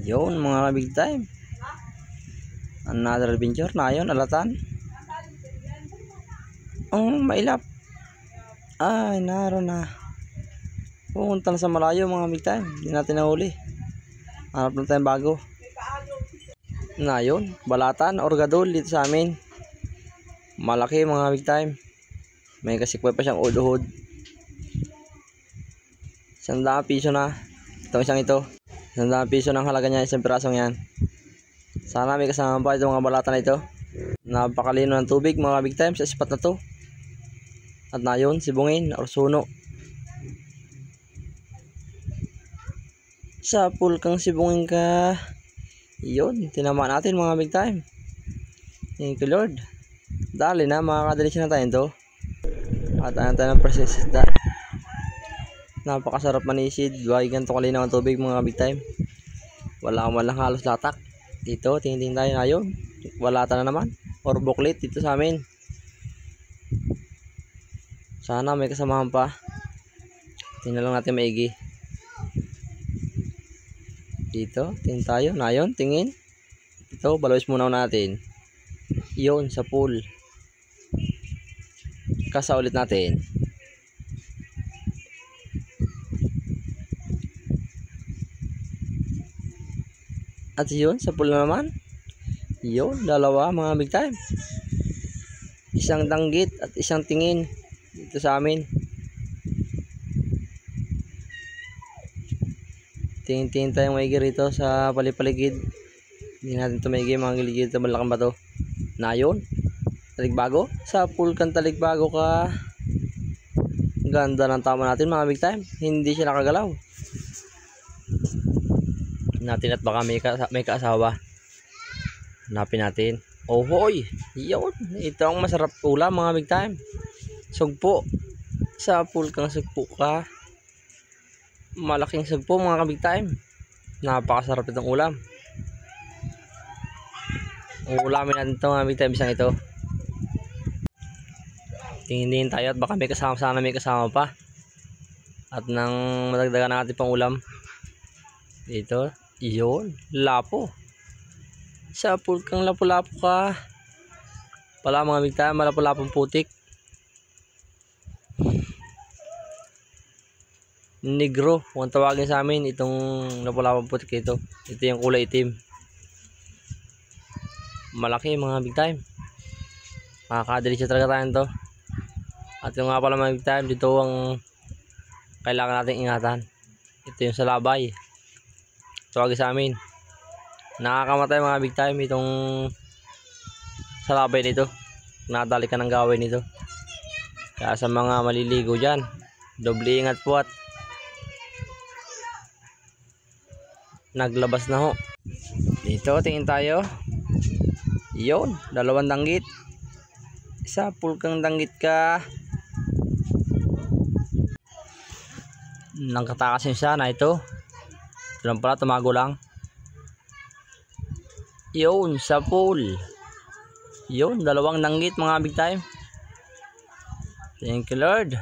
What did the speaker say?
Yun mga big time. Another adventure na yun, alatan. Ang mailap. Ay, naroon na. Pumunta na sa malayo mga big time. Hindi natin nahuli. Hanap na tayong bago. Na yun, balatan or gadol dito sa amin. Malaki mga big time. May kasikwe pa siyang uhod-uhod. 100 piso na. Itong isang ito. 100 piso ng halaga niya, isang pirasong yan. Sana may kasama pa itong mga balatan na ito. Napakalino ng tubig mga big time sa spot na to. At na yun, sibungin or suno. Sa pool kang sibungin ka. Yun, tinamaan natin mga big time. Thank you Lord. Dali na, makakadalisyon na tayo ito. At ano tayo ng process isda. Napakasarap manisid. Huwag ganito kalinaw ang tubig mga big time. Wala man lang halos latak. Dito, tingin tayo na yun. Walata na naman. Or buklit dito sa amin. Sana may kasamahan pa. Tingnan lang natin maigi. Dito, tingin tayo. Na yun, tingin. Ito, balawis muna natin. Yun, sa pool. Kasa ulit natin. At yun, sa pool na naman. Yun, dalawa mga big time. Isang danggit at isang tingin. Dito sa amin. Tingin-tingin tayong maigi rito sa palipaligid. Hindi natin ito maigi mga giligid sa malakang bato. Na yun, taligbago. Sa pool kang taligbago ka. Ganda ng tama natin mga big time. Hindi siya nakagalaw. Natin at baka may kaasawa. Hanapin natin. Oh hoy, yun. Ito ang masarap ulam mga big time. Sugpo. Sa pool kang sugpo ka. Malaking sugpo mga big time. Napakasarap itong ulam. Ulamin natin ito mga big time, isang ito. Tingin tayo at baka may kasama, sana may kasama pa. At nang madagdagan natin pang ulam. Dito. Yun, lapo. Sa pool kang lapo-lapo ka. Pala mga big time, malapo-lapong putik. Negro, kung tawagin sa amin itong lapo-lapong putik ito. Ito yung kulay itim. Malaki mga big time. Makakadilisya talaga tayo ito. At yung nga pala mga big time, dito ang kailangan nating ingatan. Ito yung sa labay. Tawagin sa amin. Nakakamatay mga big time itong salabay nito. Nadali ka ng gawin nito. Kaya sa mga maliligo dyan, doble ingat po at naglabas na ho. Dito tingin tayo. Yun, dalawang danggit. Isa pool kang danggit ka. Nangkatakasin siya na ito. Ito lang pala, tumago lang. Yun, sa pool. Yun, dalawang danggit mga big time. Thank you Lord.